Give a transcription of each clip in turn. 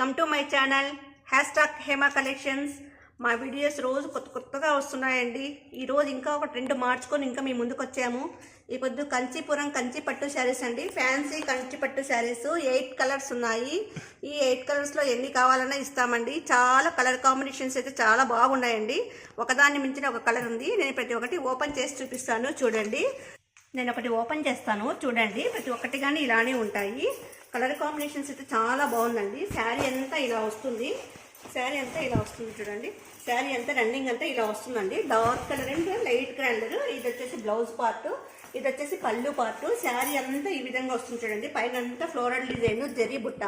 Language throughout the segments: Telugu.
Welcome to my channel #Hema collections. మా వీడియోస్ రోజు కొత్తగా వస్తున్నాయండి. ఈరోజు ఇంకా ఒక ట్రెండ్ మార్చుకొని ఇంకా మీ ముందుకు వచ్చాము. ఈ పొద్దు కంచిపురం కంచి పట్టు శారీస్ అండి, ఫ్యాన్సీ కంచి పట్టు శారీస్ 8 కలర్స్ ఉన్నాయి. ఈ 8 కలర్స్లో ఎన్ని కావాలన్నా ఇస్తామండి. చాలా కలర్ కాంబినేషన్స్ అయితే చాలా బాగున్నాయండి. ఒకదాన్ని మించిన ఒక కలర్ ఉంది. నేను ప్రతి ఒక్కటి ఓపెన్ చేసి చూపిస్తాను, చూడండి. నేను ఒకటి ఓపెన్ చేస్తాను, చూడండి. ప్రతి ఒక్కటి కానీ ఇలానే ఉంటాయి. కలర్ కాంబినేషన్స్ అయితే చాలా బాగుందండి. శారీ అంతా ఇలా వస్తుంది, చూడండి. శారీ అంతా రన్నింగ్ అంతా ఇలా వస్తుందండి. Dark colour and light colour. ఇది వచ్చేసి బ్లౌజ్ పార్ట్, ఇది వచ్చేసి పళ్ళు పార్ట్. శారీ అంతా ఈ విధంగా వస్తుంది చూడండి. పైన అంతా ఫ్లోరల్ డిజైన్, జరీ బుట్ట.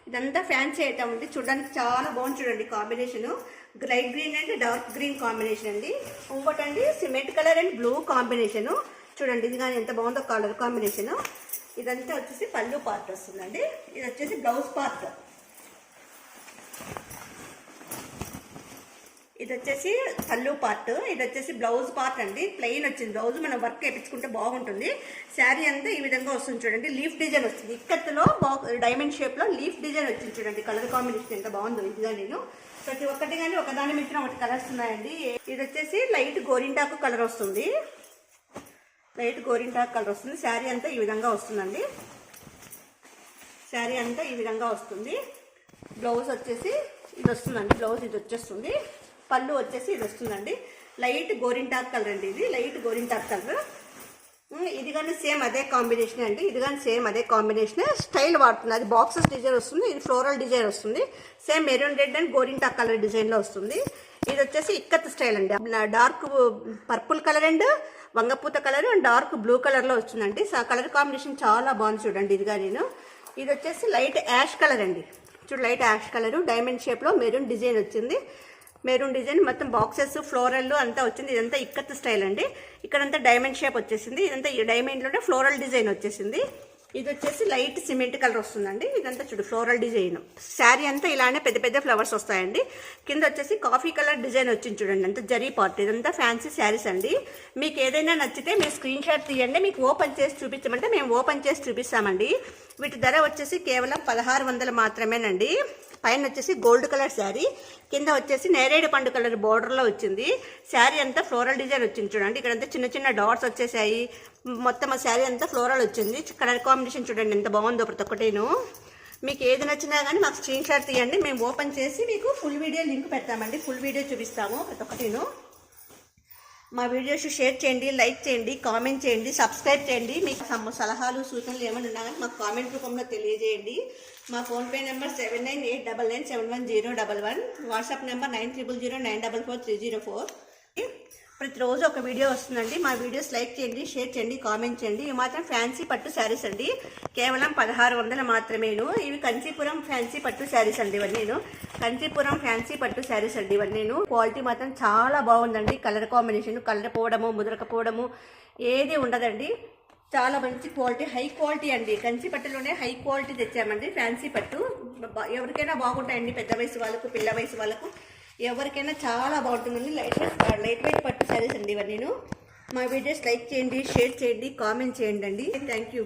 ఇదంతా ఫ్యాన్సీ ఐటమ్ అండి. చూడడానికి చాలా బాగుంది చూడండి. Combination light green and dark green combination అండి. ఇంకోటండి cement colour and blue combination. చూడండి, ఇది కానీ ఎంత బాగుందో కలర్ కాంబినేషన్. ఇదంతా వచ్చేసి పళ్ళు పార్ట్ వస్తుందండి. ఇది వచ్చేసి బ్లౌజ్ పార్ట్. ఇది వచ్చేసి పళ్ళు పార్ట్, ఇది వచ్చేసి బ్లౌజ్ పార్ట్ అండి. ప్లెయిన్ వచ్చింది బ్లౌజ్, మనం వర్క్ వేయించుకుంటే బాగుంటుంది. శారీ అంతా ఈ విధంగా వస్తుంది చూడండి. లీఫ్ డిజైన్ వస్తుంది, ఇక్కత్తులో డైమండ్ షేప్ లో లీఫ్ డిజైన్ వచ్చింది చూడండి. కలర్ కాంబినేషన్ ఎంత బాగుందో. ఇదిగా నేను ప్రతి ఒక్కటి కానీ ఒకదాని మించిన ఒకటి కలర్స్ ఉన్నాయండి. ఇది వచ్చేసి లైట్ గోరింటాకు కలర్ వస్తుంది, శారీ అంతా ఈ విధంగా వస్తుందండి. శారీ అంతా ఈ విధంగా వస్తుంది. బ్లౌజ్ వచ్చేసి ఇది వస్తుందండి. బ్లౌజ్ ఇది వచ్చేస్తుంది. పళ్ళు వచ్చేసి ఇది వస్తుందండి. లైట్ గోరింటాక్ కలర్ అండి. ఇది లైట్ గోరింటాక్ కలర్. ఇది కానీ సేమ్ అదే కాంబినేషన్ అండి. ఇది కానీ సేమ్ అదే కాంబినేషన్. స్టైల్ వాడుతుంది. అది బాక్సెస్ డిజైన్ వస్తుంది, ఇది ఫ్లోరల్ డిజైన్ వస్తుంది. సేమ్ మెరూన్ రెడ్ అండ్ గోరింటాక్ కలర్ డిజైన్లో వస్తుంది. ఇది వచ్చేసి ఇక్కత్ స్టైల్ అండి. డార్క్ పర్పుల్ కలర్ అండ్ వంగపూత కలర్ అండ్ డార్క్ బ్లూ కలర్లో వచ్చిందండి. కలర్ కాంబినేషన్ చాలా బాగుంది చూడండి. ఇదిగా ఇది వచ్చేసి లైట్ యాష్ కలర్ అండి. చూడు, లైట్ యాష్ కలర్ డైమండ్ షేప్లో మెరూన్ డిజైన్ వచ్చింది. మెరూన్ డిజైన్ మొత్తం బాక్సెస్ ఫ్లోరల్ అంతా వచ్చింది. ఇదంతా ఇక్కత్ స్టైల్ అండి. ఇక్కడంతా డైమండ్ షేప్ వచ్చేసింది. ఇదంతా ఈ డైమండ్లోనే ఫ్లోరల్ డిజైన్ వచ్చేసింది. ఇది వచ్చేసి లైట్ సిమెంట్ కలర్ వస్తుందండి. ఇదంతా చూడు ఫ్లోరల్ డిజైన్. శారీ అంతా ఇలానే పెద్ద పెద్ద ఫ్లవర్స్ వస్తాయండి. కింద వచ్చేసి కాఫీ కలర్ డిజైన్ వచ్చింది చూడండి. అంతా జరీ పార్ట్. ఇదంతా ఫ్యాన్సీ శారీస్ అండి. మీకు ఏదైనా నచ్చితే మీరు స్క్రీన్ షాట్ తీయండి. మీకు ఓపెన్ చేసి చూపించమంటే మేము ఓపెన్ చేసి చూపిస్తామండి. వీటి ధర వచ్చేసి కేవలం 1600 మాత్రమేనండి. పైన వచ్చేసి గోల్డ్ కలర్ శారీ, కింద వచ్చేసి నేరేడు పండు కలర్ బోర్డర్లో వచ్చింది. శారీ అంతా ఫ్లోరల్ డిజైన్ వచ్చింది చూడండి. ఇక్కడంతా చిన్న చిన్న డాట్స్ వచ్చేసాయి. మొత్తం ఆ శారీ అంతా ఫ్లోరల్ వచ్చింది. కలర్ కాంబినేషన్ చూడండి ఎంత బాగుందో ప్రతి ఒక్కటేను. మీకు ఏది నచ్చినా కానీ మాకు స్క్రీన్ షాట్ తీయండి. మేము ఓపెన్ చేసి మీకు ఫుల్ వీడియో లింక్ పెడతామండి. ఫుల్ వీడియో చూపిస్తాము ప్రతి ఒక్కటేను. మా వీడియోస్ షేర్ చేయండి, లైక్ చేయండి, కామెంట్ చేయండి, సబ్స్క్రైబ్ చేయండి. మీకు సలహాలు సూచనలు ఏమైనా ఉన్నా కానీ మాకు కామెంట్ రూపంలో తెలియజేయండి. మా ఫోన్పే నెంబర్ 7989990111, వాట్సాప్ నెంబర్ 9009443004. ప్రతిరోజు ఒక వీడియో వస్తుందండి. మా వీడియోస్ లైక్ చేయండి, షేర్ చేయండి, కామెంట్ చేయండి. ఇవి మాత్రం ఫ్యాన్సీ పట్టు శారీస్ అండి. కేవలం 1600 మాత్రమేను. ఇవి కంచీపురం ఫ్యాన్సీ పట్టు శారీస్ అండి. ఇవన్నీను కంచీపురం ఫ్యాన్సీ పట్టు శారీస్ అండి. ఇవన్నీను క్వాలిటీ మాత్రం చాలా బాగుందండి. కలర్ కాంబినేషన్ కలర్ పోవడము, ముదరకపోవడము ఏది ఉండదండి. చాలా మంచి క్వాలిటీ, హై క్వాలిటీ అండి. కంచి పట్టులోనే హై క్వాలిటీ తెచ్చామండి. ఫ్యాన్సీ పట్టు ఎవరికైనా బాగుంటాయండి. పెద్ద వయసు వాళ్ళకు, పిల్ల వయసు వాళ్ళకు, ఎవరికైనా చాలా బాగుంటుందండి. లైట్ వెయిట్ పట్టు శారీస్ అండి ఇవన్నీ. మా వీడియోస్ లైక్ చేయండి, షేర్ చేయండి, కామెంట్ చేయండి అండి. Thank you.